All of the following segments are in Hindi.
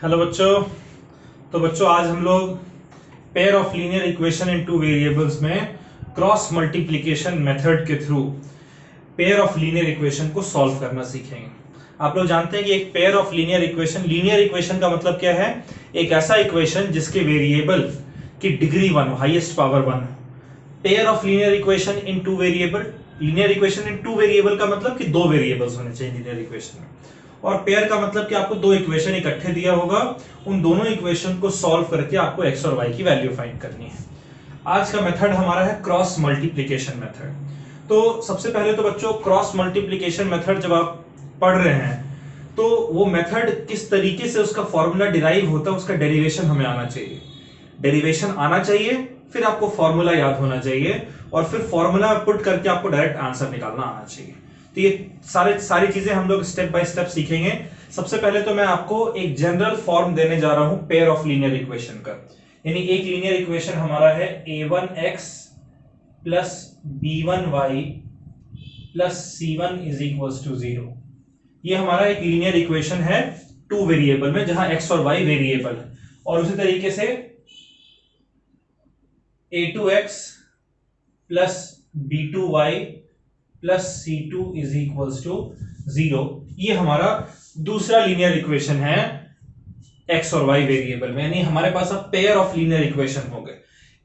हेलो बच्चों। तो बच्चों आज हम लोग pair of linear equation in two variables में क्रॉस मल्टीप्लिकेशन मेथड के through pair of linear equation को सॉल्व करना सीखेंगे। आप लोग जानते हैं कि एक पेयर ऑफ लीनियर इक्वेशन का मतलब क्या है? एक ऐसा इक्वेशन जिसके वेरिएबल की डिग्री 1 हो, हाईएस्ट पावर 1 हो। Pair of linear equation in two variable, linear equation in two variable का मतलब कि दो वेरिएबल्स होने चाहिए लीनियर इक्वेशन में, और पेयर का मतलब कि आपको दो इक्वेशन इकट्ठे दिया होगा, उन दोनों इक्वेशन को सॉल्व करके आपको एक्स और वाई की वैल्यू फाइंड करनी है। आज का मेथड हमारा है क्रॉस मल्टीप्लिकेशन मेथड। तो सबसे पहले तो बच्चों क्रॉस मल्टीप्लिकेशन मेथड जब आप पढ़ रहे हैं तो वो मेथड किस तरीके से उसका फॉर्मूला डिराइव होता है, उसका डेरिवेशन हमें आना चाहिए। डेरिवेशन आना चाहिए, फिर आपको फॉर्मूला याद होना चाहिए, और फिर फॉर्मूला पुट करके आपको डायरेक्ट आंसर निकालना आना चाहिए। तो ये सारी चीजें हम लोग स्टेप बाय स्टेप सीखेंगे। सबसे पहले तो मैं आपको एक जनरल फॉर्म देने जा रहा हूं पेयर ऑफ लीनियर इक्वेशन का। यानी एक लीनियर इक्वेशन हमारा है a1x plus b1y plus c1 is equals to 0। ये हमारा एक लीनियर इक्वेशन है टू वेरिएबल में, जहां x और y वेरिएबल है। और उसी तरीके से a2x plus b2y plus c2 is equals to 0, ये हमारा दूसरा लीनियर इक्वेशन है x और y वेरिएबल में। यानी हमारे पास अब पेयर ऑफ लीनियर इक्वेशन हो गए।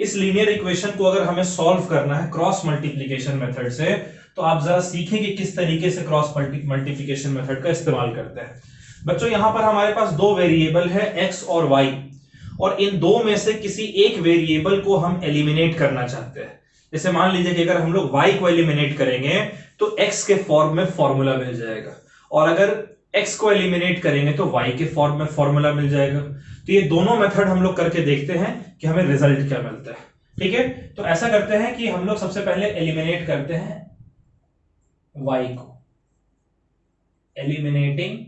इस लीनियर इक्वेशन को अगर हमें सॉल्व करना है क्रॉस मल्टीप्लिकेशन मेथड से, तो आप जरा सीखें कि किस तरीके से क्रॉस मल्टीप्लिकेशन मेथड का इस्तेमाल करते हैं। बच्चों यहां पर हमारे पास दो वेरिएबल है x और y, और इन दो में से किसी एक वेरिएबल को हम एलिमिनेट करना चाहते हैं। जैसे मान लीजिए कि अगर हम लोग y को एलिमिनेट करेंगे तो x के फॉर्म में फॉर्मूला मिल जाएगा, और अगर x को एलिमिनेट करेंगे तो y के फॉर्म में फॉर्मूला मिल जाएगा। तो ये दोनों मेथड हम लोग करके देखते हैं कि हमें रिजल्ट क्या मिलता है। ठीक है, तो ऐसा करते हैं कि हम लोग सबसे पहले एलिमिनेट करते हैं y को। एलिमिनेटिंग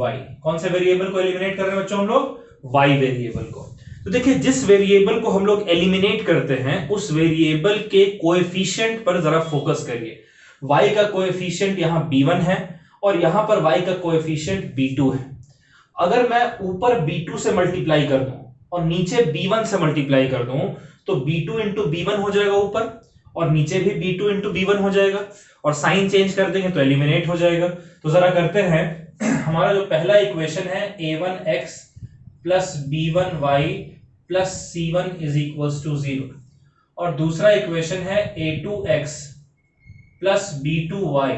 y, कौन से वेरिएबल को एलिमिनेट कर रहे हैं बच्चों हम लोग? y वेरिएबल को। तो देखिए जिस वेरिएबल को हम लोग एलिमिनेट करते हैं उस वेरिएबल के कोएफिशिएंट पर जरा फोकस करिए। y का कोएफिशिएंट यहां b1 है और यहां पर y का कोएफिशिएंट b2 है। अगर मैं ऊपर b2 से मल्टीप्लाई कर दूं और नीचे b1 से मल्टीप्लाई कर दूं तो b2 इंटू b1 हो जाएगा ऊपर, और नीचे भी b2 इंटू b1 हो जाएगा, और साइन चेंज कर देंगे तो एलिमिनेट हो जाएगा। तो जरा करते हैं, हमारा जो पहला इक्वेशन है a1x plus b1y plus c1 is equals to 0, और दूसरा इक्वेशन है a2x plus b2y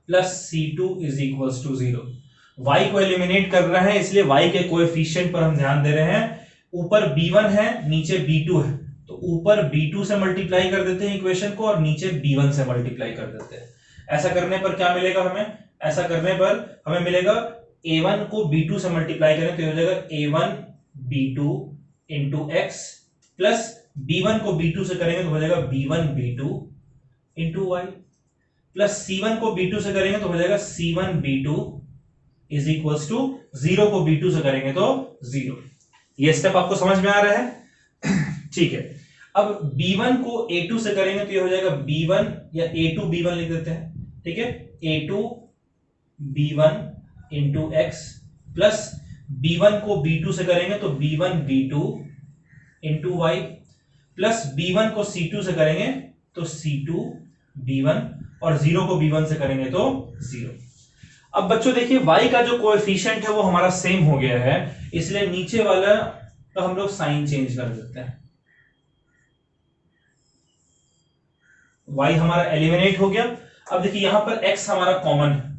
plus c2 is equals to 0। y को एलिमिनेट कर रहे हैं इसलिए y के कोएफिशिएंट पर हम ध्यान दे रहे हैं। ऊपर b1 है नीचे b2 है, तो ऊपर b2 से मल्टीप्लाई कर देते हैं इक्वेशन को, और नीचे b1 से मल्टीप्लाई कर देते हैं। ऐसा करने पर क्या मिलेगा हमें? ऐसा करने पर हमें मिलेगा a1 को b2 से मल्टीप्लाई करें तो हो जाएगा a1 b2 into x, plus b1 को b2 से करेंगे तो हो जाएगा b1 b2 into y, plus c1 को b2 से करेंगे तो हो जाएगा c1 b2 is equals to 0 को b2 से करेंगे तो 0। ये स्टेप आपको समझ में आ रहा है? ठीक है, अब b1 को a2 से करेंगे तो ये हो जाएगा b1 या a2 b1 लिख देते हैं। ठीक है, a2 b1 into x, plus b1 को b2 से करेंगे तो b1 b2 into y, plus b1 को c2 से करेंगे तो c2 b1, और 0 को b1 से करेंगे तो 0। अब बच्चों देखिए y का जो कोएफिशिएंट है वो हमारा सेम हो गया है, इसलिए नीचे वाला तो हम लोग साइन चेंज कर देते हैं। y हमारा एलिमिनेट हो गया। अब देखिए यहां पर x हमारा कॉमन है,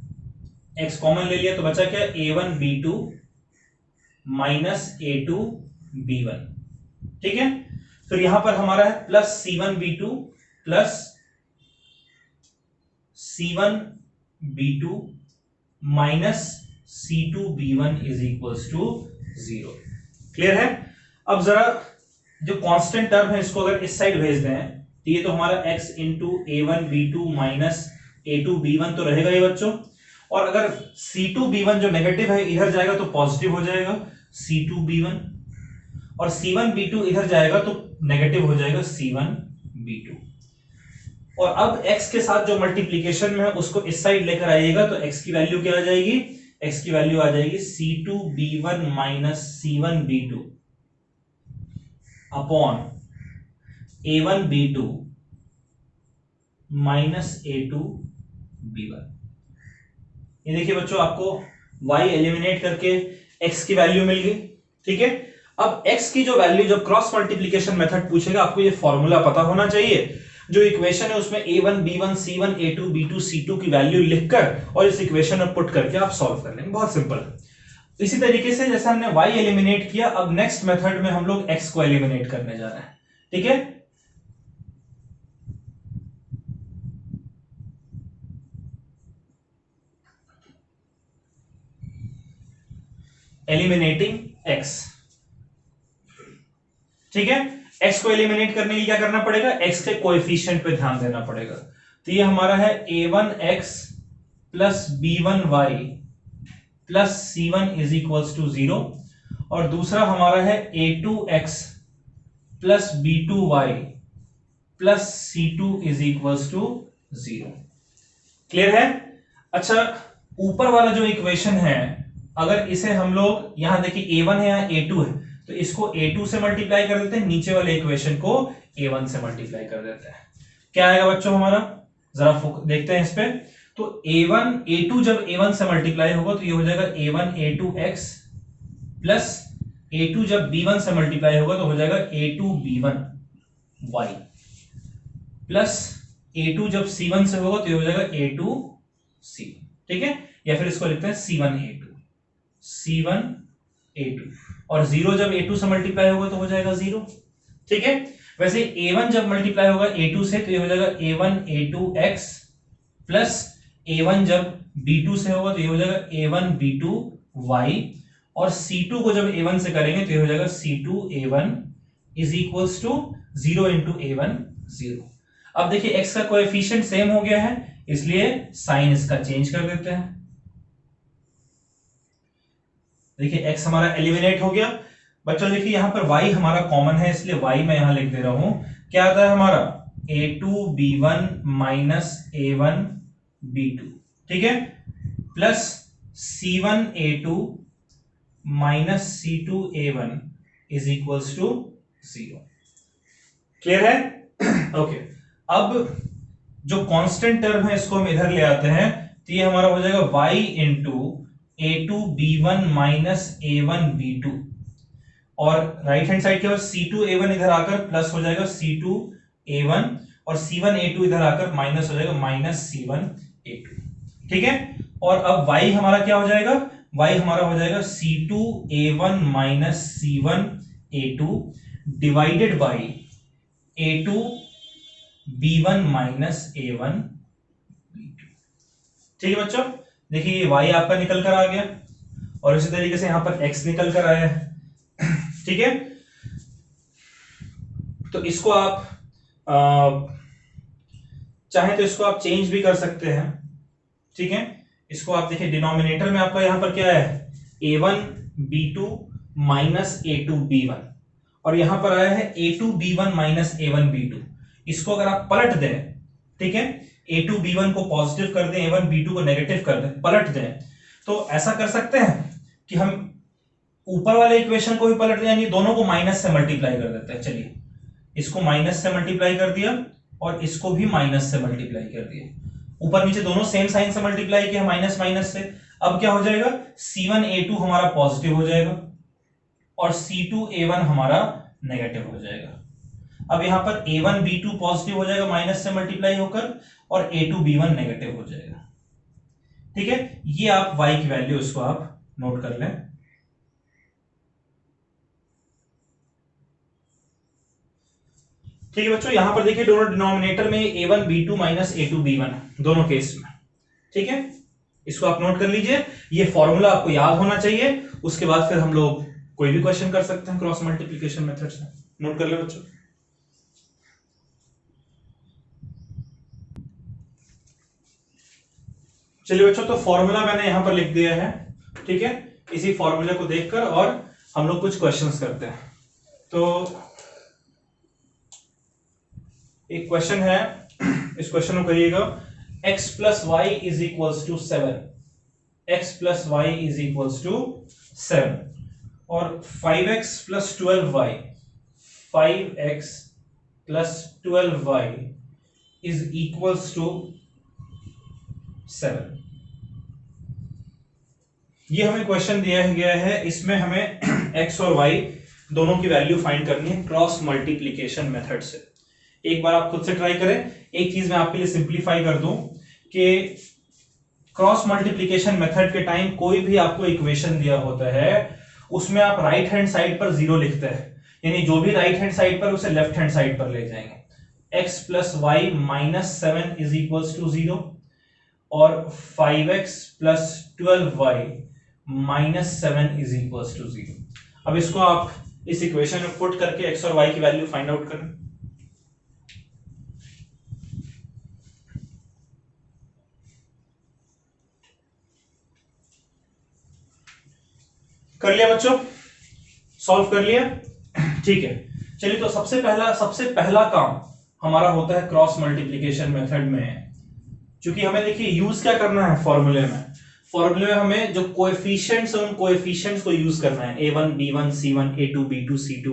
x कॉमन ले लिया तो बचा क्या? a1 b2 minus a2 b1। ठीक है, फिर यहां पर हमारा है plus c1 b2 plus c1 b2 minus c2 b1 is equals to 0। Clear है? अब जरा जो कांस्टेंट टर्म है इसको अगर इस साइड भेज दें तो ये तो हमारा x into a1 b2 minus a2 b1 तो रहेगा ये बच्चों, और अगर c2 b1 जो नेगेटिव है इधर जाएगा तो पॉजिटिव हो जाएगा c2 b1, और c1 b2 इधर जाएगा तो नेगेटिव हो जाएगा c1 b2। और अब x के साथ जो मल्टीप्लीकेशन में है उसको इस साइड लेकर आइएगा, तो x की वैल्यू क्या आ जाएगी, x की वैल्यू आ जाएगी C2b1 minus C1b2 upon A1b2 minus A2b1। ये देखिए बच्चों, आपको y एलिमिनेट करके x की वैल्यू मिल गई। ठीक है, अब x की जो वैल्यू जब क्रॉस मल्टीप्लीकेशन मेथड पूछेगा, आपको ये फॉर्मूला पता होना चाहिए। जो इक्वेशन है उसमें a1 b1 c1 a2 b2 c2 की वैल्यू लिखकर और इस इक्वेशन में पुट करके आप सॉल्व कर लेंगे, बहुत सिंपल। इसी तरीके से जैसे हमने y एलिमिनेट किया, अब नेक्स्ट मेथड में हम लोग x को एलिमिनेट करने जा रहे हैं। ठीक है, एलिमिनेटिंग x। ठीक है, x को एलिमिनेट करने के लिए क्या करना पड़ेगा, x के कोएफिशिएंट पे ध्यान देना पड़ेगा। तो ये हमारा है a1x plus b1y plus c1 is equals to 0, और दूसरा हमारा है a2x plus b2y plus c2 is equals to 0। Clear है? अच्छा, ऊपर वाला जो इक्वेशन है, अगर इसे हम लोग यहां देखिए a1 है, यहां a2 है, तो इसको a2 से मल्टीप्लाई कर देते हैं, नीचे वाले इक्वेशन को a1 से मल्टीप्लाई कर देते हैं। क्या आएगा बच्चों हमारा, जरा देखते हैं इस पे। तो a1 a2 जब a1 से मल्टीप्लाई होगा तो ये हो जाएगा a1 a2x प्लस a2 जब b1 से मल्टीप्लाई होगा तो हो जाएगा a2 b1y प्लस a2 जब c1 से होगा तो ये हो जाएगा a2 c। ठीक है, या फिर इसको लिखते हैं c1 a2 और 0 जब a2 से मल्टीप्लाई होगा तो हो जाएगा 0। ठीक है, वैसे a1 जब मल्टीप्लाई होगा a2 से तो ये हो जाएगा a1 a2x प्लस a1 जब b2 से होगा तो ये हो जाएगा a1 b2y, और c2 को जब a1 से करेंगे तो ये हो जाएगा c2 a1 is equals to 0 into a1 0। अब देखिए x का कोएफिशिएंट सेम हो गया है, इसलिए साइन इसका चेंज कर देते हैं। देखिए x हमारा एलिमिनेट हो गया। बच्चों देखिए यहां पर y हमारा कॉमन है, इसलिए y मैं यहां लिख दे रहा हूं। क्या आता है हमारा a2b1 माइनस a1b2, ठीक है, plus c1a2 minus c2a1 is equals to 0। Clear है? ओके, अब जो कांस्टेंट टर्म है इसको हम इधर ले आते हैं, तो ये हमारा हो जाएगा y into a2b1 minus a1b2, और राइट हैंड साइड के बाद c2a1 इधर आकर प्लस हो जाएगा c2a1, और c1a2 इधर आकर माइनस हो जाएगा माइनस c1a2। ठीक है, और अब y हमारा क्या हो जाएगा, y हमारा हो जाएगा c2a1 minus c1a2 divided by a2b1 minus a1b2। ठीक है बच्चों, देखिए ये y आपका निकल कर आ गया, और इसी तरीके से यहां पर x निकल कर आया है। ठीक है, तो इसको आप चाहे तो इसको आप चेंज भी कर सकते हैं। ठीक है, इसको आप देखिए डिनोमिनेटर में आपका यहां पर क्या है a1b2 माइनस a2b1, और यहां पर आया है a2b1 माइनस a1b2। इसको अगर आप पलट दें, ठीक है, a2b1 को पॉजिटिव कर दें, a1b2 को नेगेटिव कर दें, पलट दें, तो ऐसा कर सकते हैं कि हम ऊपर वाले इक्वेशन को भी पलट दें, यानी दोनों को माइनस से मल्टीप्लाई कर देते हैं। चलिए, इसको माइनस से मल्टीप्लाई कर दिया और इसको भी माइनस से मल्टीप्लाई कर दिया, ऊपर नीचे दोनों सेम साइन से मल्टीप्लाई किया, माइनस माइनस से। अब क्या हो जाएगा, c1a2 हमारा पॉजिटिव हो जाएगा और c2a1 हमारा नेगेटिव हो जाएगा। अब यहां पर a1b2 पॉजिटिव हो जाएगा माइनस से मल्टीप्लाई होकर, और a2b1 नेगेटिव हो जाएगा। ठीक है, ये आप y की वैल्यू इसको आप नोट कर लें। ठीक है बच्चों, यहां पर देखिए दोनों डिनोमिनेटर में a1b2 माइनस a2b1 दोनों केस में। ठीक है, इसको आप नोट कर लीजिए, ये फॉर्मूला आपको याद होना चाहिए, उसके बाद फिर हम लोग कोई भी क्वेश्चन कर सकते हैं क्रॉस मल्टीप्लिकेशन मेथड से। नोट कर ले बच्चों। चलिए बच्चों, तो फॉर्मूला मैंने यहां पर लिख दिया है। ठीक है, इसी फॉर्मूले को देखकर और हम लोग कुछ क्वेश्चंस करते हैं। तो एक क्वेश्चन है इस क्वेश्चन को करिएगा, x plus y is equals to 7, x plus y is equals to 7 और 5x plus 12y, 5x plus 12y is equals to 7। ये हमें क्वेश्चन दिया गया है, इसमें हमें x और y दोनों की वैल्यू फाइंड करनी है क्रॉस मल्टीप्लिकेशन मेथड से। एक बार आप खुद से ट्राई करें। एक चीज मैं आपके लिए सिंप्लीफाई कर दूं कि क्रॉस मल्टीप्लिकेशन मेथड के टाइम कोई भी आपको इक्वेशन दिया होता है उसमें आप राइट हैंड साइड पर 0 लिखते हैं, यानी जो भी राइट हैंड साइड पर उसे लेफ्ट हैंड साइड पर ले जाएंगे। x plus y minus 7 is equals to 0 और 5x plus 12y minus 7 is equals to 0। अब इसको आप इस इक्वेशन में पुट करके x और y की वैल्यू फाइंड आउट करें। कर लिया बच्चों, सॉल्व कर लिया, ठीक है। चलिए तो सबसे पहला काम हमारा होता है क्रॉस मल्टीप्लिकेशन मेथड में, क्योंकि हमें देखिए यूज क्या करना है फॉर्मूले में हमें जो कोएफिशिएंट्स है उन कोएफिशिएंट्स को यूज करना है, a1 b1 c1 a2 b2 c2।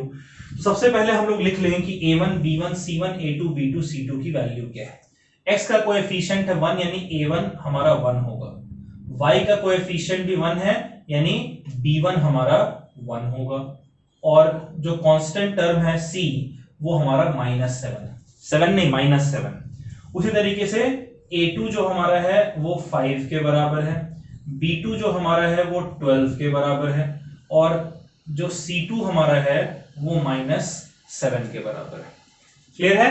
तो सबसे पहले हम लोग लिख लेंगे कि a1 b1 c1 a2 b2 c2 की वैल्यू क्या है। x का कोएफिशिएंट है 1 यानी a1 हमारा 1 होगा, y का कोएफिशिएंट भी 1 है यानी b1 हमारा 1 होगा, और जो कांस्टेंट टर्म है c वो हमारा -7 नहीं -7। उसी तरीके से a2 जो हमारा है वो 5 के बराबर है, b2 जो हमारा है वो 12 के बराबर है, और जो c2 हमारा है वो -7 के बराबर है। क्लियर है?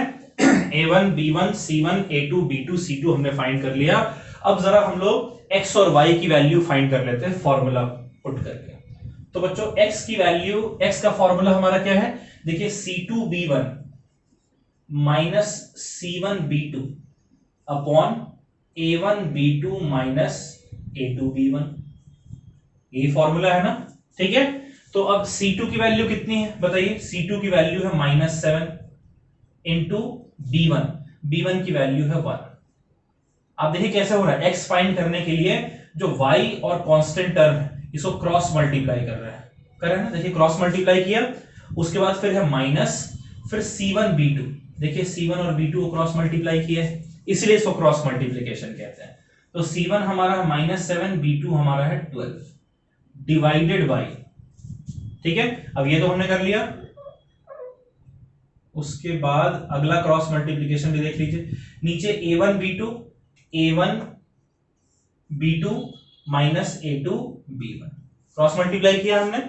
a1 b1 c1 a2 b2 c2 हमने फाइंड कर लिया। अब जरा हम लोग x और y की वैल्यू फाइंड कर लेते हैं फॉर्मूला पुट करके। तो बच्चों x की वैल्यू, x का फॉर्मूला हमारा क्या है, देखिए c2b1 minus c1b2 upon a1b2 minus a2b1, ये फॉर्मूला है ना, ठीक है। तो अब c2 की वैल्यू कितनी है बताइए, c2 की वैल्यू है -7 इंटू b1 की वैल्यू है 1। आप देखिए कैसे हो रहा है, x फाइंड करने के लिए जो y और कांस्टेंट टर्म है इसको क्रॉस मल्टीप्लाई कर रहा है ना, देखिए क्रॉस मल्टीप्लाई किया, उसके बाद फिर है माइनस, फिर c1b2, देखिए c1 और b2 को क्रॉस मल्टीप्लाई किया है, इसलिए इसको क्रॉस मल्टीप्लिकेशन कहते हैं। तो c1 हमारा है -7, b2 हमारा है 12 डिवाइडेड बाय, ठीक है। अब ये तो हमने कर लिया, उसके बाद अगला क्रॉस मल्टीप्लिकेशन भी देख लीजिए, नीचे a1 b2 minus a2 b1 cross multiply किया हमने,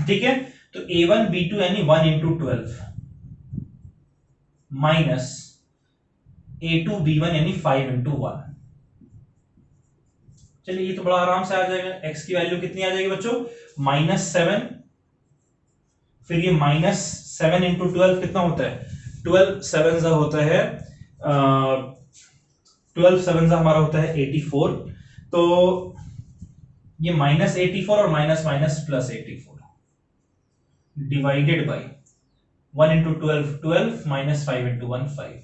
ठीक है। तो a1 b2 यानी 1 इंटू 12 माइनस a2 b1 यानी 5 इंटू 1। चलिए ये तो बड़ा आराम से आ जाएगा, x की वैल्यू कितनी आ जाएगी बच्चों, -7, फिर ये -7 इंटू 12 कितना होता है, 12 7 होता है 12 7 हमारा होता है 84। तो ये -84 और minus minus plus 84 divided by 1 into 12 minus 5 into 1 5।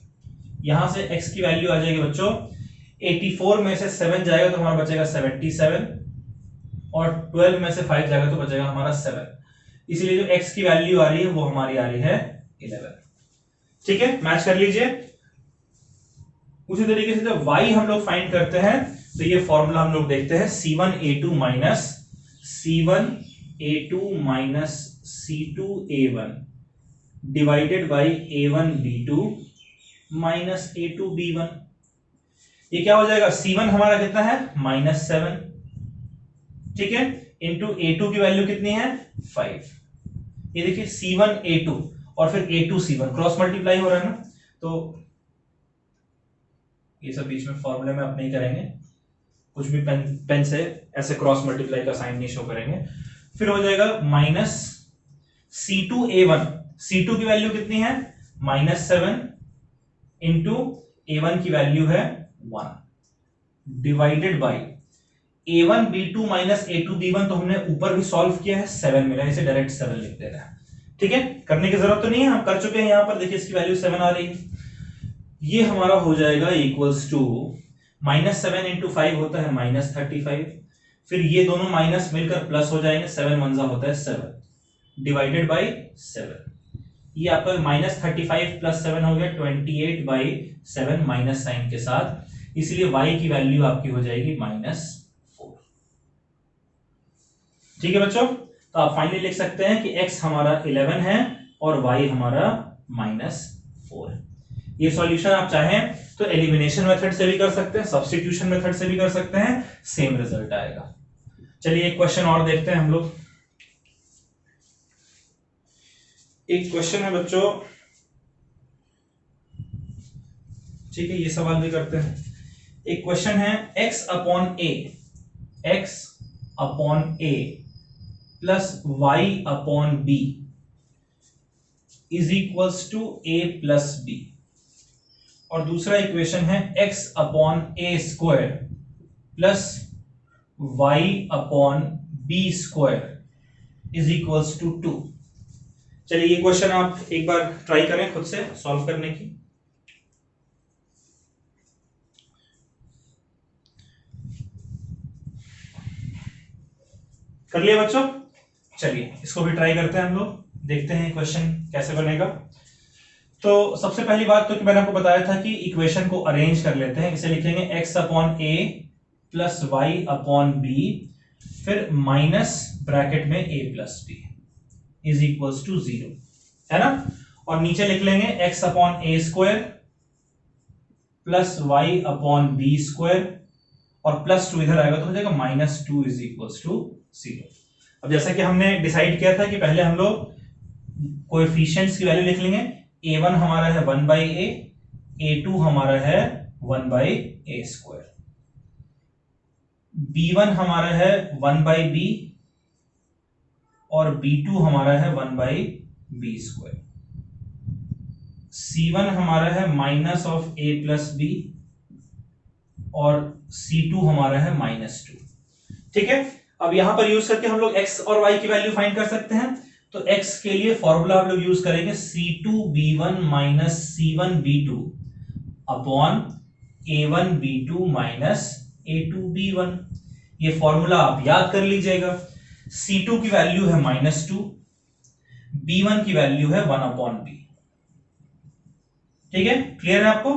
यहां से x की वैल्यू आ जाएगी बच्चों, 84 में से 7 जाएगा तो हमारा बचेगा 77, और 12 में से 5 जाएगा तो बचेगा हमारा 7, इसलिए जो x की वैल्यू आ रही है वो हमारी आ रही है 11। ठीक है, मैच कर लीजिए। उसी तरीके से जब y हम लोग फाइंड करते हैं तो ये फॉर्मूला हम लोग देखते हैं, c1a2 minus c2a1 divided by a1b2 minus a2b1। ये क्या हो जाएगा, c1 हमारा कितना है -7, ठीक है, इंटू a2 की वैल्यू कितनी है 5। ये देखिए c1a2 और फिर a2c1 क्रॉस मल्टीप्लाई हो रहा है ना, तो ये सब बीच में फॉर्मूले में आप नहीं करेंगे, कुछ भी पेन से ऐसे क्रॉस मल्टीप्लाई का साइन नहीं शो करेंगे। फिर हो जाएगा माइनस c2a1, c2 की वैल्यू कितनी है -7 इंटू a1 की वैल्यू है 1 divided by a1b2 minus a2b1, तो हमने ऊपर भी सॉल्व किया है, 7 मिला, इसे डायरेक्ट 7 लिख देना है। ठीक है, करने की जरूरत तो नहीं है, हम कर चुके हैं। यहां पर देखिए इसकी वैल्यू 7 आ रही है। ये हमारा हो जाएगा इक्वल्स टू -7 इंटू 5 होता है -35, फिर ये दोनों माइनस मिलकर प्लस हो जाएंगे, 7 1 होता है 7 डिवाइडेड बाई 7। ये आपका -35 प्लस 7 हो गया 28/7 माइनस साइन के साथ, इसलिए y की वैल्यू आपकी हो जाएगी -4। ठीक है बच्चों, तो आप फाइनली लिख सकते हैं कि x हमारा 11 है और y हमारा -4 है। ये सॉल्यूशन आप चाहें तो एलिमिनेशन मेथड से भी कर सकते हैं, सब्स्टिट्यूशन मेथड से भी कर सकते हैं, सेम रिजल्ट आएगा। चलिए एक क्वेश्चन और देखते हैं हम लोग। एक क्वेश्चन है बच्चों, ठीक है, ये सवाल भी करते हैं। एक क्वेश्चन है x upon a plus y upon b is equals to a plus b, और दूसरा इक्वेशन है x upon a square plus y upon b square is equals to 2। चलिए ये क्वेश्चन आप एक बार ट्राई करें खुद से सॉल्व करने की। कर लिया बच्चों? चलिए इसको भी ट्राई करते हैं हम लोग, देखते हैं क्वेश्चन कैसे बनेगा। तो सबसे पहली बात तो कि मैंने आपको बताया था कि इक्वेशन को अरेंज कर लेते हैं। इसे लिखेंगे x upon a plus y upon b, फिर माइनस ब्रैकेट में a plus b is equals to 0, है ना। और नीचे लिख लेंगे x upon a square plus y upon b square, और प्लस 2 इधर आएगा तो हो जाएगा -2 इज इक्वल्स टू 0। अब जैसा कि हमने डिसाइड किया था कि पहले हम लोग कोएफिशिएंट्स की वैल्यू लिख लेंगे। a1 हमारा है 1/a, a2 हमारा है 1/a स्क्वायर, b1 हमारा है 1/b और b2 हमारा है 1/b स्क्वायर, c1 हमारा है minus of a plus b और c2 हमारा है -2। ठीक है, अब यहां पर यूज करके हम लोग x और y की वैल्यू फाइंड कर सकते हैं। तो x के लिए फॉर्मूला हम लोग यूज करेंगे c2b1 minus c1b2 upon a1b2 minus a2b1। ये फॉर्मूला आप याद कर लीजिएगा। c2 की वैल्यू है -2, b1 की वैल्यू है 1/b। ठीक है, क्लियर है आपको।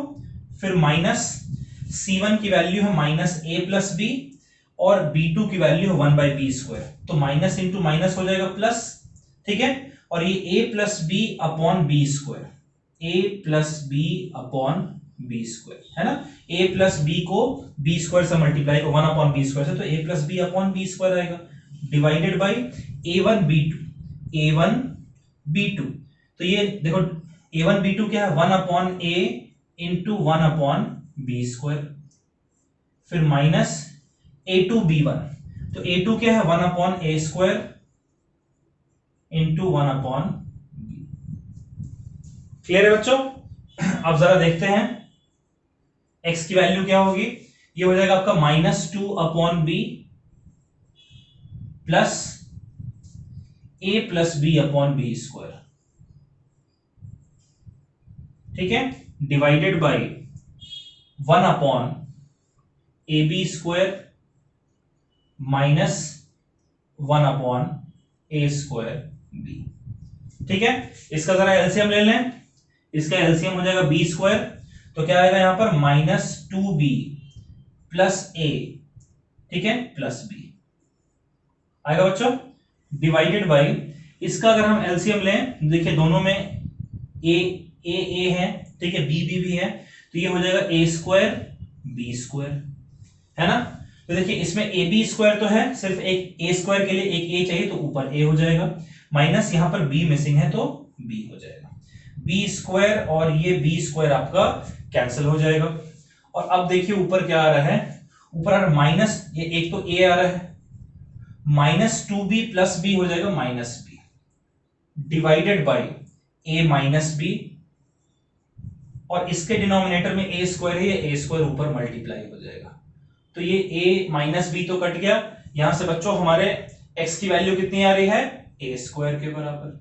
फिर माइनस c1 की वैल्यू है -a प्लस b और b2 की वैल्यू है 1/b स्क्वायर, तो माइनस इंटू माइनस हो जाएगा प्लस। ठीक है, और ये a plus b upon b square, a plus b upon b square, है ना। a प्लस बी को b स्क्वायर से मल्टीप्लाई को 1/b स्क्वायर से, तो a plus b upon b square आएगा डिवाइडेड बाई a1b2। तो ये देखो a1b2 क्या है, 1/a इंटू 1/b स्क्वायर, फिर माइनस a2b1, तो a2 क्या है 1/a square into 1/b। Clear है बच्चों। अब जरा देखते हैं x की वैल्यू क्या होगी। ये हो जाएगा आपका -2/b plus a plus b upon b square, ठीक है, divided by 1/ab square minus 1/a square b। ठीक है, इसका जरा एलसीएम ले लें। इसका एलसीएम हो जाएगा b स्क्वायर, तो क्या आएगा यहां पर -2b प्लस a, ठीक है, प्लस b आएगा बच्चों, डिवाइडेड बाई इसका अगर हम एलसीएम लें, देखिए दोनों में a है, ठीक है, b भी है, तो ये हो जाएगा a स्क्वायर b स्क्वायर, है ना। तो देखिए इसमें ए बी स्क्वायर तो है, सिर्फ एक ए स्क्वायर के लिए एक ए चाहिए, तो ऊपर ए हो जाएगा, माइनस यहां पर बी मिसिंग है तो बी हो जाएगा, बी स्क्वायर और ये बी स्क्वायर आपका कैंसिल हो जाएगा। और अब देखिए ऊपर क्या आ रहा है, ऊपर आ रहा है माइनस, ये एक तो ए आ रहा है, -2b प्लस बी हो जाएगा -b divided by a minus b, और इसके डिनोमिनेटर में a स्क्वायर है, ये a स्क्वायर ऊपर मल्टीप्लाई हो जाएगा, तो ये a माइनस बी तो कट गया। यहां से बच्चों हमारे x की वैल्यू कितनी आ रही है, a स्क्वायर के बराबर।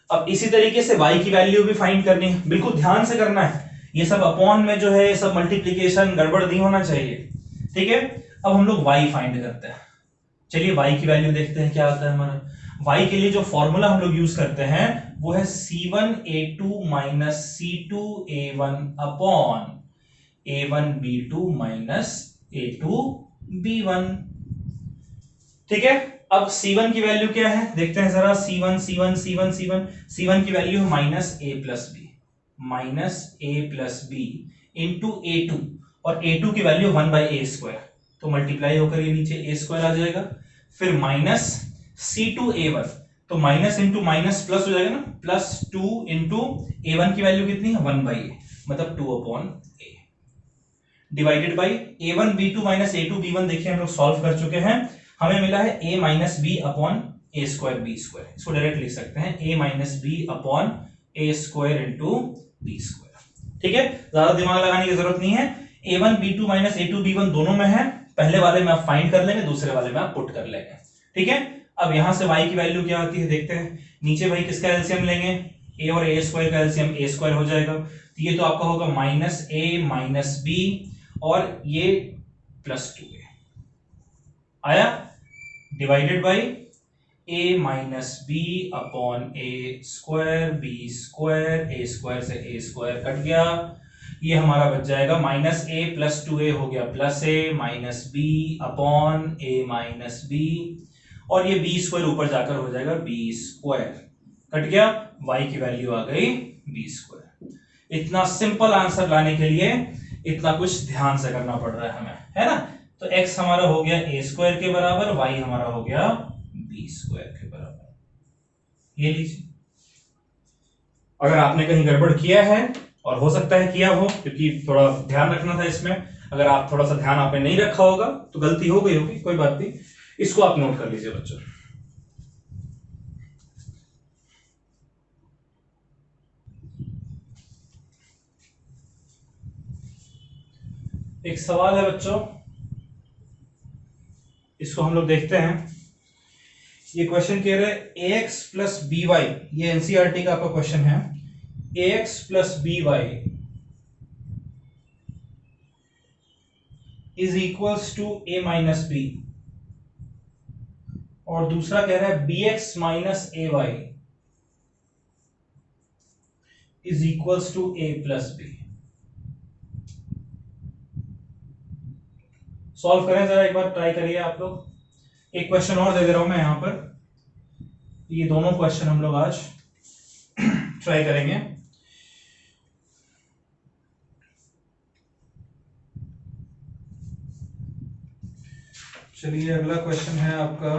अब इसी तरीके से y की वैल्यू भी फाइंड करनी है, बिल्कुल ध्यान से करना है, ये सब अपॉन में जो है सब मल्टीप्लीकेशन गड़बड़ नहीं होना चाहिए, ठीक है। अब हम लोग y फाइंड करते हैं। चलिए y की वैल्यू देखते हैं क्या आता है हमारा। y के लिए जो फॉर्मूला हम लोग यूज करते हैं वो है C1A2 minus C2A1 upon A1B2 minus A2B1, ठीक है। अब C1 की वैल्यू क्या है देखते हैं जरा, C1 C1 C1 C1 C1 की वैल्यू है minus A plus b into A2, और A2 की वैल्यू 1/a², तो मल्टीप्लाई होकर ये नीचे a² आ जाएगा। फिर माइनस C2A1, तो माइनस इंटू माइनस प्लस हो जाएगा ना, प्लस 2 इंटू A1 की वैल्यू कितनी है 1/a, मतलब 2/a, divided by A1B2 minus A2B1। देखिए हम लोग सॉल्व कर चुके हैं, हमें मिला है a minus b upon a² b², इसको डायरेक्ट लिख सकते हैं a minus b upon a² into b², ठीक है। ज्यादा दिमाग लगाने की जरूरत नहीं है। A1B2 माइनस A2B1 दोनों में है, पहले वाले में आप फाइंड कर लेंगे, दूसरे वाले में आप पुट कर लेंगे, ठीक है। अब यहां से y की वैल्यू क्या आती है देखते हैं। नीचे भाई किसका एलसीएम लेंगे, a और a² का एलसीएम a² हो जाएगा, तो ये तो आपका होगा माइनस a माइनस बी और ये प्लस 2a आया, divided by a minus b upon a² b² a² से a² कट गया, ये हमारा बच जाएगा माइनस a प्लस 2a हो गया plus a minus b upon a minus b, और ये b² ऊपर जाकर हो जाएगा b² कट गया, y की वैल्यू आ गई b²। इतना सिंपल आंसर लाने के लिए इतना कुछ ध्यान से करना पड़ रहा है हमें, है ना। तो x हमारा हो गया a² के बराबर, y हमारा हो गया b² के बराबर, ये लीजिए। अगर आपने कहीं गड़बड़ किया है, और हो सकता है किया हो क्योंकि थोड़ा ध्यान रखना था इसमें, अगर आप थोड़ा सा ध्यान आपने नहीं रखा होगा तो गलती हो गई होगी, कोई बात नहीं, इसको आप नोट कर लीजिए बच्चों। एक सवाल है बच्चों, इसको हम लोग देखते हैं। ये क्वेश्चन कह रहे हैं ax प्लस बी वाई, ये एनसीईआरटी का आपका क्वेश्चन है, ax plus b y is equals to a minus b, और दूसरा कह रहा है bx minus a y is equals to a plus b. Solve करें जरा, एक बार ट्राई करिए आप लोग। एक क्वेश्चन और दे दे रहा हूं मैं यहां पर, ये दोनों क्वेश्चन हम लोग आज ट्राई करेंगे। चलिए अगला क्वेश्चन है आपका,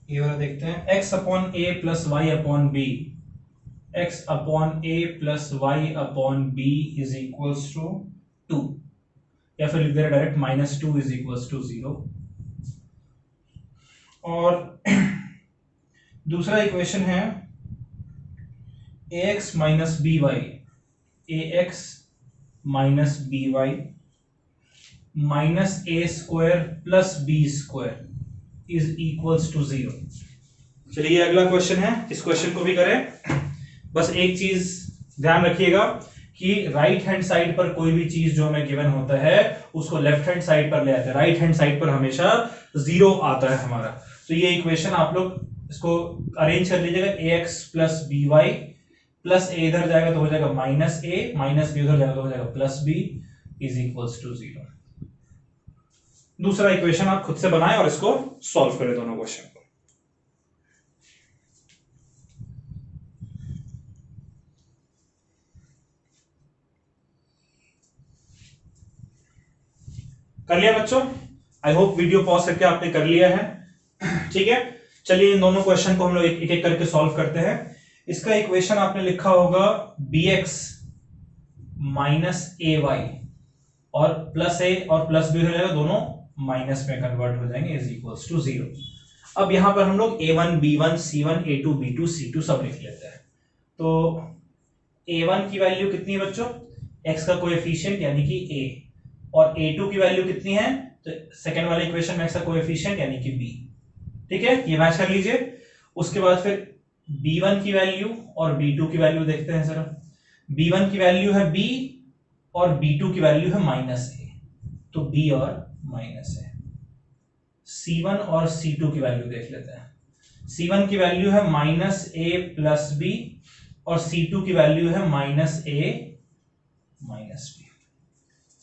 ये वाला देखते हैं। x upon a plus y upon b, x upon a plus y upon b is equals to 2, या फिर लिख दे रहे डायरेक्ट -2 इज इक्वल्स टू 0। और दूसरा इक्वेशन है ax minus b y, ax minus b y minus a² plus b² is equals to 0। चलिए अगला क्वेश्चन है, इस क्वेश्चन को भी करें। बस एक चीज ध्यान रखिएगा कि राइट हैंड साइड पर कोई भी चीज जो हमें गिवन होता है उसको लेफ्ट हैंड साइड पर ले आते हैं, राइट हैंड साइड पर हमेशा 0 आता है हमारा। तो ये इक्वेशन आप लोग इसको अरेंज कर लीजिएगा, ax plus b y plus a इधर जाएगा तो हो जाएगा माइनस ए, माइनस बी उधर जाएगा तो हो जाएगा plus b is equals to 0। दूसरा इक्वेशन आप खुद से बनाएं और इसको सॉल्व करें दोनों क्वेश्चन को। कर लिया बच्चों? आई होप वीडियो पॉज करके आपने कर लिया है, ठीक है। चलिए इन दोनों क्वेश्चन को हम लोग एक एक करके सॉल्व करते हैं। इसका इक्वेशन आपने लिखा होगा bx माइनस ए वाई, और प्लस ए और प्लस बी हो जाएगा, दोनों माइनस में कन्वर्ट हो जाएंगे, इज इक्वल्स टू 0। अब यहां पर हम लोग a1 b1 c1 a2 b2 c2 सब लिख लेते हैं। तो a1 की वैल्यू कितनी है बच्चों, x का कोएफिशिएंट यानी कि a, और a2 की वैल्यू कितनी है, तो सेकंड वाले इक्वेशन में x का कोएफिशिएंट यानी कि b, ठीक है, ये मैच कर लीजिए। उसके बाद फिर B1 की वैल्यू और B2 की वैल्यू देखते हैं जरा। B1 की वैल्यू है B और B2 की वैल्यू है -A, तो B और -A। C1 और C2 की वैल्यू देख लेते हैं। C1 की वैल्यू है -A प्लस B और C2 की वैल्यू है -A -B।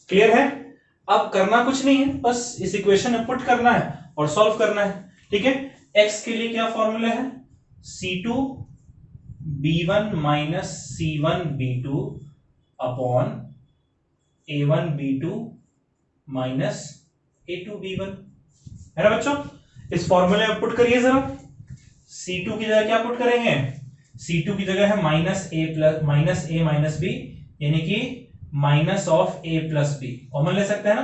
क्लियर है? अब करना कुछ नहीं है, बस इस इक्वेशन में पुट करना है और सॉल्व करना है। ठीक है, x के लिए क्या फॉर्मूला है? C2 B1 minus C1 B2 upon A1 B2 minus A2 B1, है ना बच्चों? इस फॉर्मूले में पुट करिए जरा। C2 की जगह क्या पुट करेंगे? C2 की जगह है -A माइनस B, यानी कि minus of A plus B, common ले सकते हैं ना?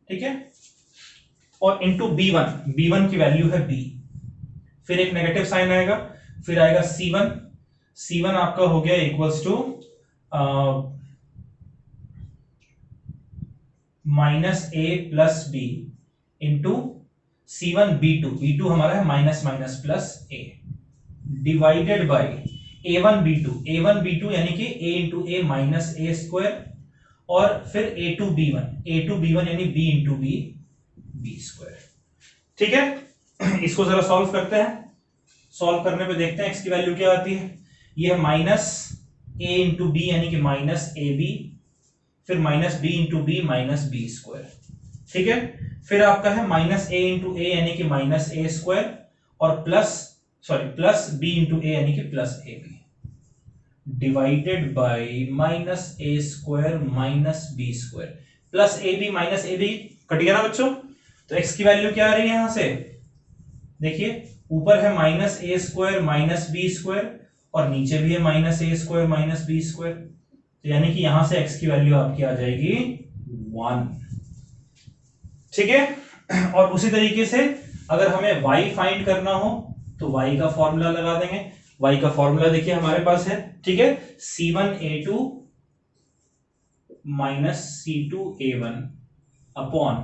ठीक है, और इंटू B1 की वैल्यू है B, फिर एक नेगेटिव साइन आएगा, फिर आएगा C1 आपका हो गया equals to -A plus B into C1 B2 हमारा है minus plus A divided by A1 B2 यानी कि A into A minus A square, और फिर A2 B1 यानी B इंटू B स्क्वायर। ठीक है, इसको जरा सॉल्व करते हैं। सॉल्व करने पे देखते हैं x की वैल्यू क्या आती है। ये -A इंटू B यानी कि माइनस AB, फिर -B into B minus B square. ठीक है, फिर आपका है -A इंटू A यानी कि माइनस A स्क्वायर, और प्लस B इंटू A यानी कि plus AB divided by -A square minus B square plus AB minus AB cut गया ना बच्चों? तो x की वैल्यू क्या आ रही है यहां से? देखिए, ऊपर है -A square minus B square और नीचे भी है -A square minus B square, तो यानी कि यहां से x की वैल्यू आपकी आ जाएगी 1। ठीक है, और उसी तरीके से अगर हमें y फाइंड करना हो तो y का फॉर्मूला लगा देंगे। y का फॉर्मूला देखिए हमारे पास है, ठीक है, C1A2 minus C2A1 upon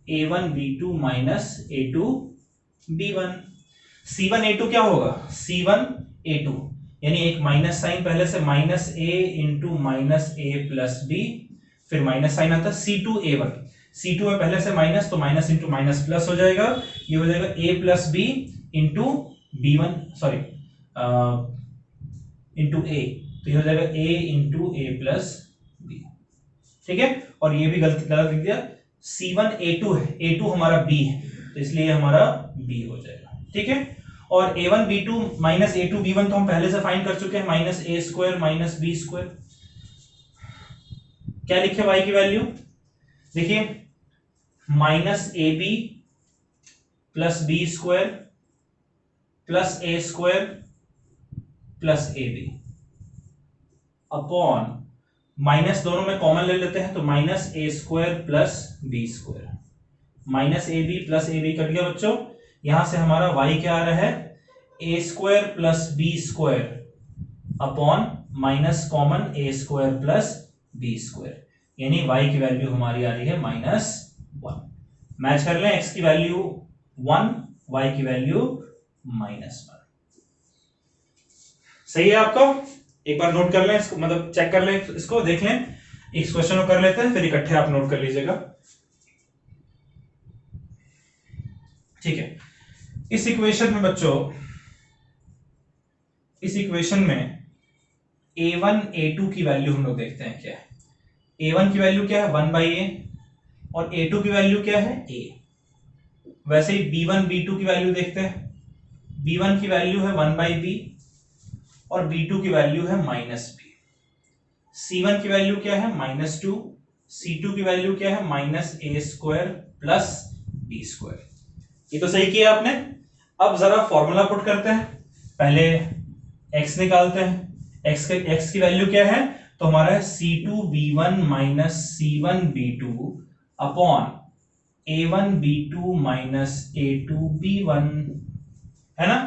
A1B2 minus A2B1। C1A2 क्या होगा? C1A2 यानी एक माइनस साइन पहले से -A into -A plus B, फिर माइनस साइन आता है C2A1। C2 में पहले से माइनस, तो माइनस इंटू माइनस प्लस हो जाएगा, ये हो जाएगा A plus B into B1 sorry into A, तो ये हो जाएगा A into A plus B। ठीक है, और ये भी गलत लिख दिया, C1A2 है, A2 हमारा B है, तो इसलिए हमारा B हो जाएगा। ठीक है, और A1B2 माइनस A2B1 तो हम पहले से फाइंड कर चुके हैं, minus A square minus B square. क्या लिखे y की वैल्यू? देखिए, -AB plus B square plus A square plus AB upon minus, दोनों में कॉमन ले लेते हैं, तो -A square plus B square, -AB plus AB cut गया बच्चों। यहां से हमारा y क्या आ रहा है? A square plus B square upon minus common A square plus B square, यानी y की वैल्यू हमारी आ रही है -1। मैच कर लें, x की वैल्यू 1, y की वैल्यू -1। सही है आपको? एक बार नोट कर लें इसको, मतलब चेक कर लें इसको, देख लें, इस क्वेश्चन को कर लेते हैं, फिर इकट्ठे आप नोट कर लीजिएगा। ठीक है, इस इक्वेशन में बच्चों, इस इक्वेशन में A1 A2 की वैल्यू हम लोग देखते हैं क्या है। A1 की वैल्यू क्या है? 1/A, और A2 की वैल्यू क्या है? A। वैसे ही B1 B2 की वैल्यू देखते हैं। B1 की वैल्यू है 1/B और B2 की वैल्यू है -B। C1 की वैल्यू क्या है? -2। C2 की वैल्यू क्या है? -A square plus B square. ये तो सही किया आपने। अब जरा फॉर्मूला पुट करते हैं, पहले x निकालते हैं। x की वैल्यू क्या है? तो हमारा है C2B1 minus C1B2 upon A1B2 minus A2B1, है ना?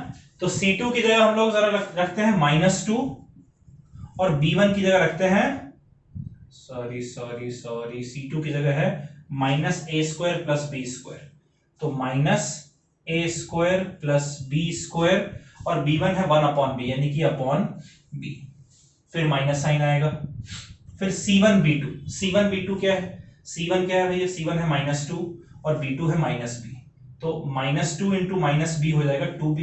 तो C2 की जगह हम लोग जरा रखते हैं -2 और B1 की जगह रखते हैं, सॉरी C2 की जगह है -A square plus B square, तो -A square plus B square, और b1 है 1 अपॉन बी, यानी कि अपॉन बी, फिर माइनस साइन आएगा, फिर c1b2 क्या है, c1 क्या है भैया, c1 है -2 और b2 है -b, तो -2 इंटू -b हो जाएगा 2b,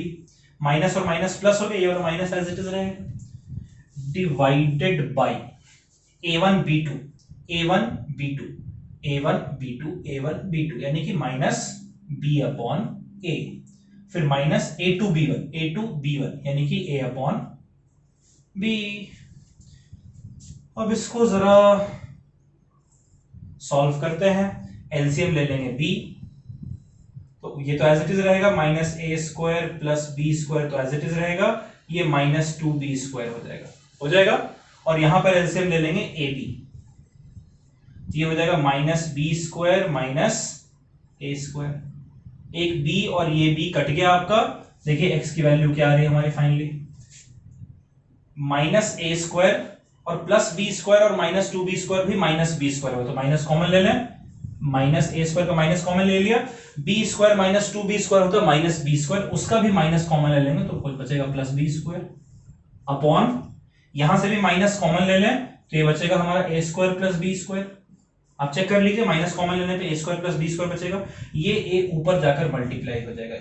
माइनस और माइनस प्लस हो गया, ये वाला माइनस एज इट इज रहेगा, डिवाइडेड बाय a1b2 यानी कि माइनस b अपॉन a, फिर माइनस a2b1 यानी कि a अपॉन b। अब इसको जरा सॉल्व करते हैं, एलसीएम ले लेंगे b, तो ये तो एज इट इज रहेगा, minus a square plus b square तो एज इट इज रहेगा, ये -2b स्क्वायर हो जाएगा, और यहां पर एलसीएम ले लेंगे ab, ये हो जाएगा -b square minus a square, एक b और ये b कट गया आपका, देखिए x की वैल्यू क्या आ रही है हमारी फाइनली, -a स्क्वायर और प्लस b स्क्वायर और -2b स्क्वायर भी -b स्क्वायर हो, तो माइनस कॉमन ले लें, -a स्क्वायर का माइनस कॉमन ले लिया, b स्क्वायर -2b स्क्वायर होता है -b स्क्वायर, उसका भी माइनस कॉमन ले लेंगे तो कुल बचेगा +b स्क्वायर, अपॉन यहां से भी माइनस कॉमन ले लें तो ये बचेगा हमारा a square plus b square, आप चेक कर लीजिए, माइनस कॉमन लेने पे a square plus b square बचेगा, ये a ऊपर जाकर मल्टीप्लाई हो जाएगा a,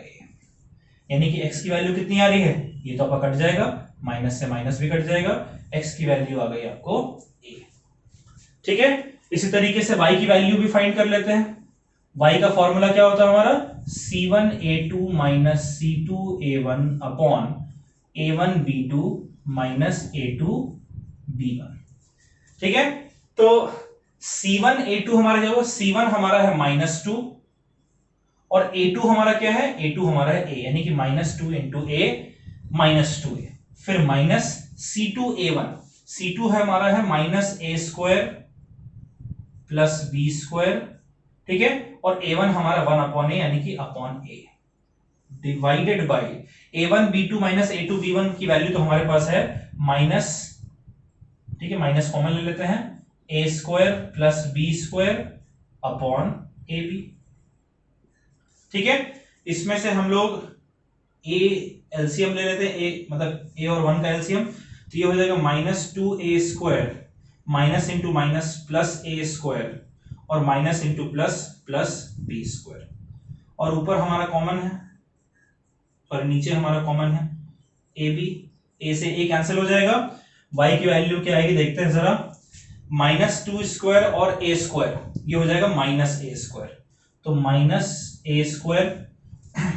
यानी कि x की वैल्यू कितनी आ रही है, ये तो आपका कट जाएगा, माइनस से माइनस भी कट जाएगा, x की वैल्यू आ गई आपको a। ठीक है, इसी तरीके से y की वैल्यू भी फाइंड कर लेते हैं, y का फॉर्मूला क्या होता है हमारा, c1a2 minus c2a1 upon a1b2 minus a2b1। ठीक है, तो c1a2 हमारा क्या होगा, c1 हमारा है -2 और a2 हमारा क्या है, a2 हमारा है a, यानी कि -2 इंटू a -2a, फिर माइनस c2 है हमारा है -a square plus b square, ठीक है, और a1 हमारा 1 अपॉन a यानी कि upon a, divided by a1b2 minus a2b1 की वैल्यू तो हमारे पास है माइनस, ठीक है, माइनस कॉमन ले लेते हैं, a square plus b square upon ab। ठीक है, इसमें से हम लोग a एलसीएम ले लेते हैं, a मतलब a और 1 का एलसीएम, तो ये हो जाएगा -2a square minus into minus plus a square और minus into plus plus b square, और ऊपर हमारा कॉमन है और नीचे हमारा कॉमन है ab, a से a कैंसिल हो जाएगा, y की वैल्यू क्या आएगी देखते हैं जरा, -2 स्क्वायर और a स्क्वायर, ये हो जाएगा -a स्क्वायर, तो -a स्क्वायर,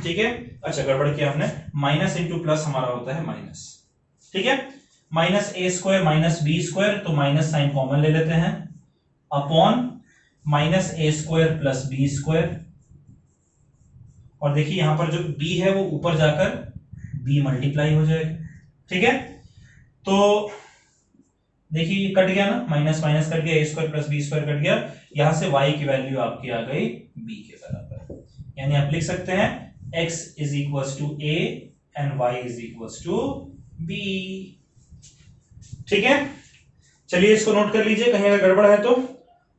ठीक है, अच्छा गड़बड़ किया हमने, माइनस इंटू प्लस हमारा होता है माइनस, ठीक है, -a square minus b square, तो माइनस साइन कॉमन ले लेते हैं, upon -a square plus b square, और देखिए यहां पर जो b है वो ऊपर जाकर b मल्टीप्लाई हो जाएगा। ठीक है, तो देखिए ये कट गया ना, माइनस माइनस कट गया, a square plus b square cut गया, यहां से y की वैल्यू आपकी आ गई b के बराबर, यानी आप लिख सकते हैं x is equal to a and y is equal to b। ठीक है, चलिए इसको नोट कर लीजिए, कहीं अगर गड़बड़ है तो,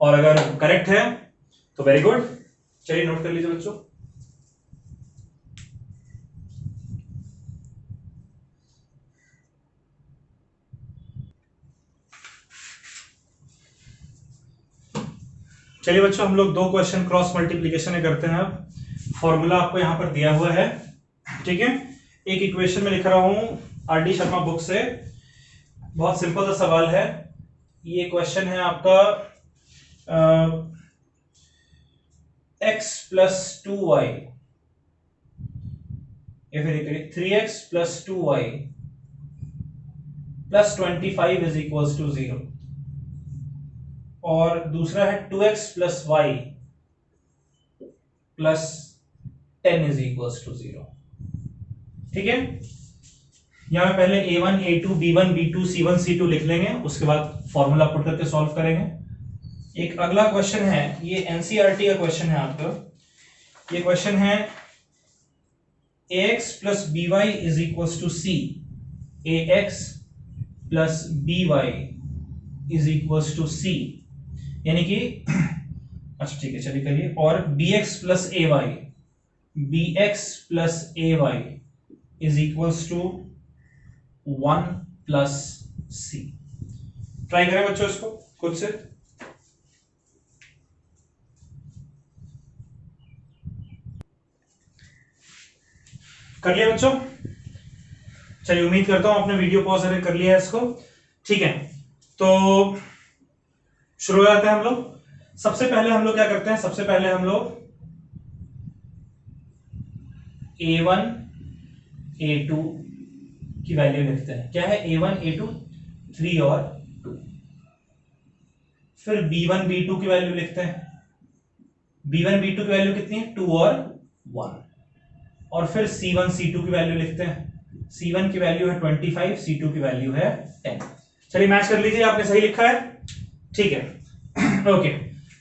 और अगर करेक्ट है तो वेरी गुड, चलिए नोट कर लीजिए बच्चों। चलिए बच्चों, हम लोग 2 क्वेश्चन क्रॉस मल्टीप्लीकेशन करते हैं। अब फॉर्मूला आपको यहां पर दिया हुआ है, ठीक है, एक इक्वेशन में लिख रहा हूं आर डी शर्मा बुक से, बहुत सिंपल सा सवाल है, ये क्वेश्चन है आपका x प्लस 2y या फिर 3x plus 2y plus 25 is equal to 0, और दूसरा है 2x plus y plus 10 is equal to 0। ठीक है, यहां पहले a1 a2 b1 b2 c1 c2 लिख लेंगे, उसके बाद फॉर्मूला पुट करके सॉल्व करेंगे। एक अगला क्वेश्चन है, ये एनसीईआरटी का क्वेश्चन है आपका, ये क्वेश्चन है ax plus by is equal to c, ax plus by is equal to c, यानी कि अच्छा ठीक है चलिए करिए, और bx plus ay is equals to 1 plus c. Try करें बच्चों इसको खुद से। कर लिया बच्चों? चलिए उम्मीद करता हूं आपने वीडियो पॉज कर लिया है इसको। ठीक है, तो शुरू हो जाते हैं हम लोग। सबसे पहले हम लोग क्या करते हैं, सबसे पहले हम लोग a1 a2 की वैल्यू लिखते हैं। क्या है a1 a2? 3 और 2। फिर b1 b2 की वैल्यू लिखते हैं। b1 b2 की वैल्यू कितनी है? 2 और 1। और फिर c1 c2 की वैल्यू लिखते हैं। c1 की वैल्यू है 25, c2 की वैल्यू है 10। चलिए मैच कर लीजिए, आपने सही लिखा है। ठीक है ओके,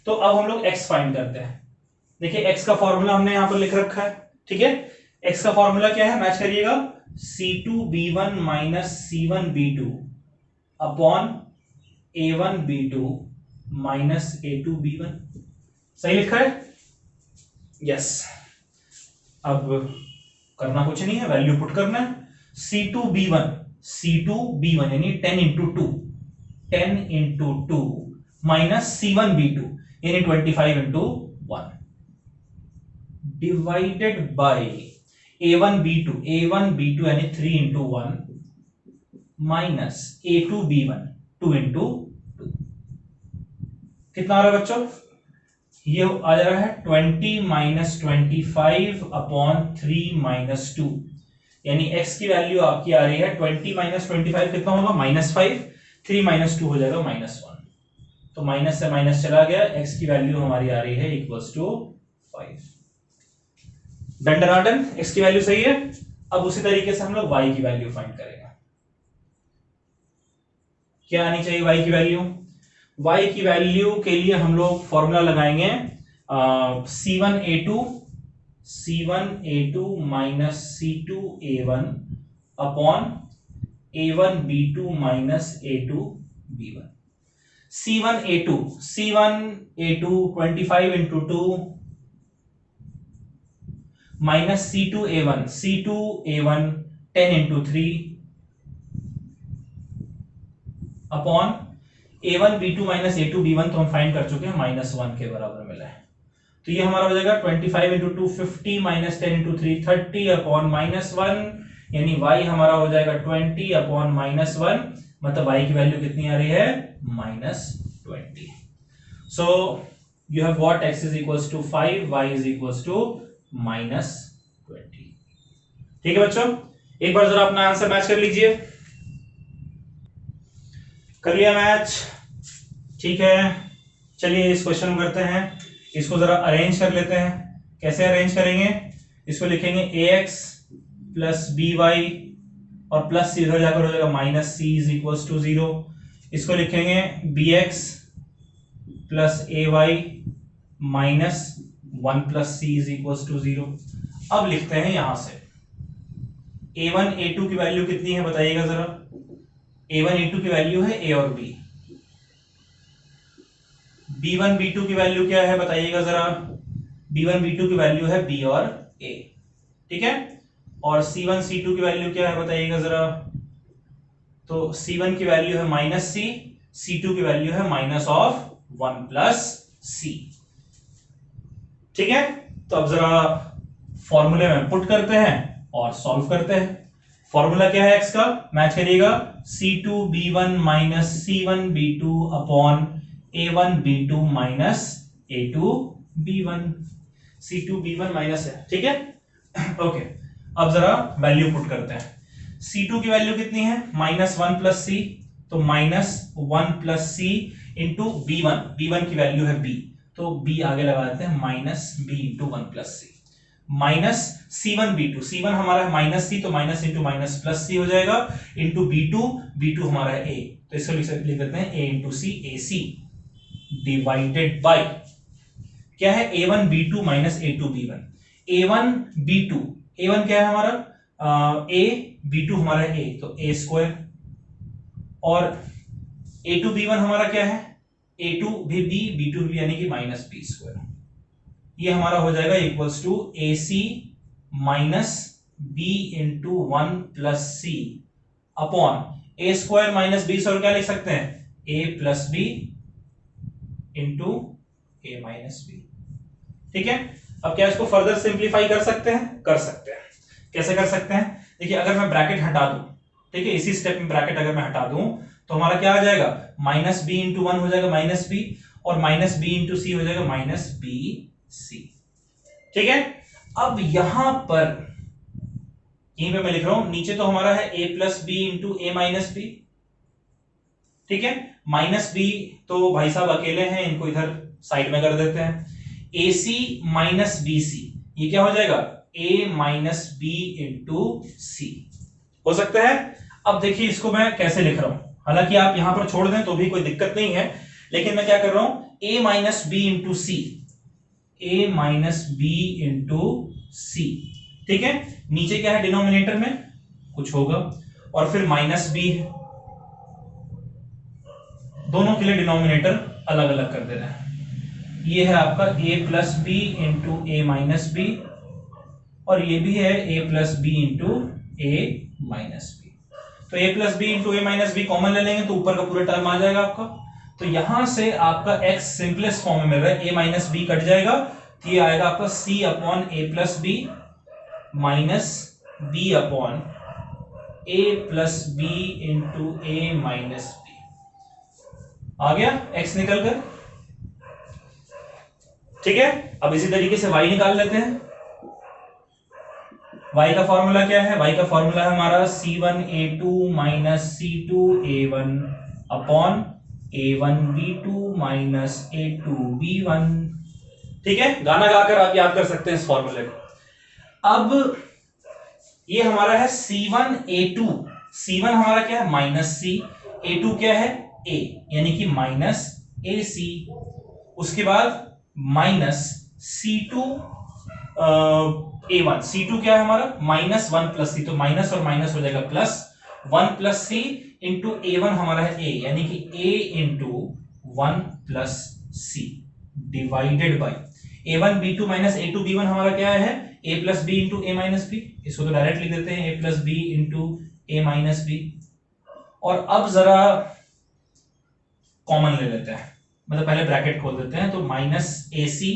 तो अब हम लोग x फाइंड करते हैं। देखिए x का फॉर्मूला हमने यहां पर लिख रखा है। ठीक है, x का फॉर्मूला क्या है, मैच करिएगा। c2b1 minus c1b2 upon a1b2 minus a2b1। सही लिखा है? यस। अब करना कुछ नहीं है, वैल्यू पुट करना है। c2b1 यानी 10 इंटू 2, 10 इंटू 2 माइनस c1b2 यानी 25 इंटू 1 डिवाइडेड बाई a1b2 यानी 3 इंटू 1 माइनस a2b1 2 इंटू 2। कितना आ रहा है बच्चों? ये आ जा रहा है 20 माइनस 25 अपॉन 3 माइनस 2, यानी x की वैल्यू आपकी आ रही है 20 माइनस 25 कितना होगा? -5। 3 माइनस 2 हो जाएगा -1, तो माइनस से माइनस चला गया, x की वैल्यू हमारी आ रही है equals to 5। Done done done, x की वैल्यू सही है। अब उसी तरीके से हम लोग y की वैल्यू फाइंड करेंगे। क्या आनी चाहिए y की वैल्यू? y की वैल्यू के लिए हम लोग फॉर्मूला लगाएंगे c1a2 minus c2a1 upon a1b2 minus a2b1। c1a2 25 into 2 minus c2a1 10 into 3 upon a1b2 minus a2b1 तो हम फाइंड कर चुके हैं, -1 के बराबर मिला है। तो ये हमारा हो जाएगा 25 इंटू 2 50 माइनस 10 इंटू 3 30 अपॉन -1, यानी y हमारा हो जाएगा 20 अपॉन -1, मतलब y की वैल्यू कितनी आ रही है? -20। So you have what x is equals to 5, y is equals to -20। ठीक है बच्चों, एक बार जरा अपना आंसर मैच कर लीजिए। कर लिया मैच? ठीक है, चलिए इस क्वेश्चन को करते हैं, इसको जरा अरेंज कर लेते हैं। कैसे अरेंज करेंगे? इसको लिखेंगे ax प्लस by और प्लस सी इधर जाकर हो जाएगा minus c is equals to 0। इसको लिखेंगे bx plus ay minus 1 plus c is equals to 0। अब लिखते हैं यहां से a1 a2 की वैल्यू कितनी है बताइएगा जरा। a1 a2 की वैल्यू है a और b। b1 b2 की वैल्यू क्या है बताइएगा जरा। b1 b2 की वैल्यू है b और a। ठीक है, और c1 c2 की वैल्यू क्या है बताइएगा जरा। तो c1 की वैल्यू है माइनस सी, c2 की वैल्यू है माइनस ऑफ 1 प्लस सी। ठीक है, तो अब जरा फॉर्मूले में पुट करते हैं और सॉल्व करते हैं। फॉर्मूला क्या है x का, मैच करिएगा। c2b1 minus c1b2 upon a1b2 minus a2b1। c2b1 minus है, ठीक है ओके। अब जरा वैल्यू पुट करते हैं। c2 की वैल्यू कितनी है? -1 प्लस सी, तो -1 plus c into b1, b1 की वैल्यू है b, तो b आगे लगा देते हैं -b इंटू 1 प्लस सी, माइनस c1b2, c1 हमारा है माइनस सी, तो माइनस इंटू माइनस प्लस सी हो जाएगा, इंटू b2 हमारा है a, तो इसको लिख देते हैं a into c, ac divided by क्या है? a1b2 minus a2b1। a1 क्या है हमारा? a, b2 हमारा है a, तो a स्क्वायर, और a2b1 हमारा क्या है? a2 भी b, b2 भी, यानी कि माइनस b स्क्वायर। ये हमारा हो जाएगा equals to ac minus b into 1 plus c upon a square minus b square क्या लिख सकते हैं, a plus b into a minus b. ठीक है, अब क्या इसको फर्दर सिंप्लीफाई कर सकते हैं, कर सकते हैं। कैसे कर सकते हैं, देखिए अगर मैं ब्रैकेट हटा दूं, ठीक है, इसी स्टेप में ब्रैकेट अगर मैं हटा दूं तो हमारा क्या आ जाएगा, माइनस बी इंटू वन हो जाएगा माइनस बी, और माइनस बी इंटू सी हो जाएगा माइनस बी सी। ठीक है, अब यहां पर यहीं पे मैं लिख रहा हूं, नीचे तो हमारा है a plus b into a minus b. ठीक है, माइनस बी तो भाई साहब अकेले हैं, इनको इधर साइड में कर देते हैं। ए सी माइनस बी सी, ये क्या हो जाएगा, a माइनस बी इंटू सी हो सकता है। अब देखिए इसको मैं कैसे लिख रहा हूं, हालांकि आप यहां पर छोड़ दें तो भी कोई दिक्कत नहीं है, लेकिन मैं क्या कर रहा हूं, a minus b into c, a minus b into c. ठीक है, नीचे क्या है डिनोमिनेटर में कुछ होगा, और फिर माइनस बी, दोनों के लिए डिनोमिनेटर अलग अलग कर दे रहे हैं। ये है आपका a plus b into a minus b, और ये भी है a plus b into a minus b. तो a plus b into a minus b common ले लेंगे तो ऊपर का पूरा टर्म आ जाएगा आपका। तो यहां से आपका x सिंपलेस्ट फॉर्म में मिल रहा है, a माइनस बी कट जाएगा तो ये आएगा आपका c upon a plus b minus b upon a plus b into a minus b. आ गया x निकल कर। ठीक है, अब इसी तरीके से y निकाल लेते हैं। y का फॉर्मूला क्या है, y का फॉर्मूला है हमारा c1a2 minus c2a1 upon a1b2 minus a2b1। ठीक है, गाना गाकर आप याद कर सकते हैं इस फॉर्मूले को। अब ये हमारा है c1a2, c1 हमारा क्या है माइनस c, a2 क्या है a, यानी कि माइनस ac, उसके बाद माइनस c2 a1, c2 क्या है हमारा माइनस वन प्लस सी, तो माइनस और माइनस हो जाएगा plus, one plus c into a1 हमारा है a, यानी कि a into one plus c divided by a1 b2 minus a2 b1 हमारा क्या है a plus b into a minus b. इसको तो डायरेक्ट लिख देते हैं a plus b into a minus b. और अब जरा कॉमन ले लेते हैं, मतलब पहले ब्रैकेट खोल देते हैं, तो माइनस ए सी,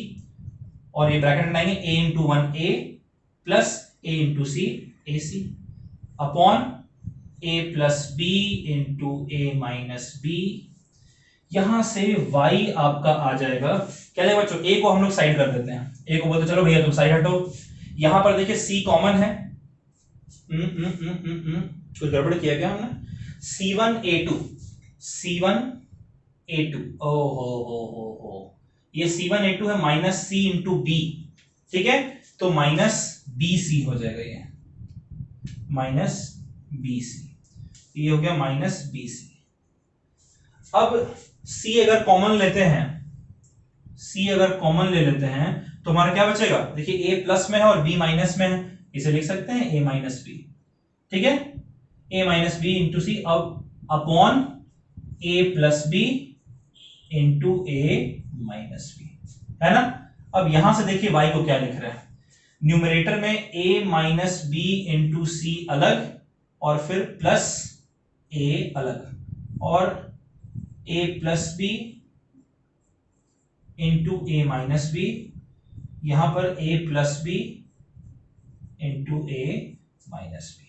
और ये ब्रैकेट हटाएंगे a into one a plus a into c a c upon a plus b into a minus b. यहां से y आपका आ जाएगा, क्या जाएगा बच्चों, a को हम लोग साइड कर देते हैं, a को बोलते चलो भैया तुम साइड हटो। यहां पर देखिए c कॉमन है, कुछ गड़बड़ किया क्या हमने, c1a2, c1a2, ओ हो, ये c1a2 है माइनस c इंटू बी। ठीक है, तो माइनस बी सी हो जाएगा, ये माइनस बी सी, ये हो गया माइनस बी सी। अब c अगर कॉमन लेते हैं, c अगर कॉमन ले लेते हैं तो हमारा क्या बचेगा, देखिए a प्लस में है और b माइनस में है, इसे लिख सकते हैं a माइनस बी। ठीक है, a minus b into c, अब upon a plus b into a minus b, है ना। अब यहां से देखिए y को क्या लिख रहे हैं, न्यूमरेटर में a minus b into c अलग, और फिर प्लस a अलग, और a plus b into a minus b, यहां पर a plus b into a minus b.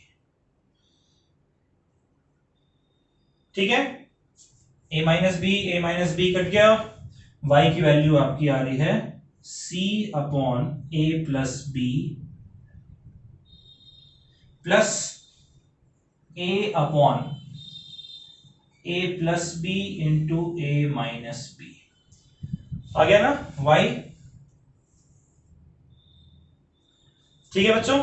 ठीक है, a माइनस बी कट गया, y की वैल्यू आपकी आ रही है c upon a plus b plus a upon a plus b into a minus b. आ गया ना y। ठीक है बच्चों,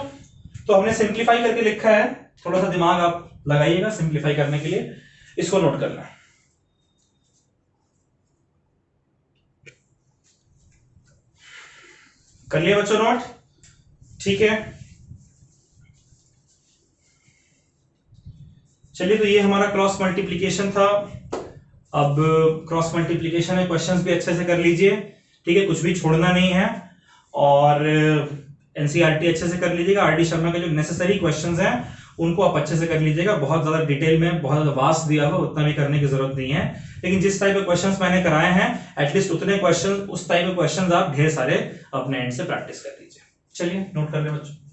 तो हमने सिंप्लीफाई करके लिखा है, थोड़ा सा दिमाग आप लगाइएगा सिंप्लीफाई करने के लिए, इसको नोट करना है। कर लिया बच्चों नोट, ठीक है। चलिए, तो ये हमारा क्रॉस मल्टीप्लिकेशन था। अब क्रॉस मल्टीप्लिकेशन में क्वेश्चंस भी अच्छे से कर लीजिए, ठीक है, कुछ भी छोड़ना नहीं है, और एनसीईआरटी अच्छे से कर लीजिएगा। आरडी शर्मा के जो नेसेसरी क्वेश्चंस हैं उनको आप अच्छे से कर लीजिएगा। बहुत ज्यादा डिटेल में, बहुत ज्यादा वास्ट दिया हो उतना भी करने की जरूरत नहीं है, लेकिन जिस टाइप के क्वेश्चंस मैंने कराए हैं एटलीस्ट उतने क्वेश्चन, उस टाइप के क्वेश्चंस आप ढेर सारे अपने एंड से प्रैक्टिस कर लीजिए। चलिए नोट कर ले बच्चों।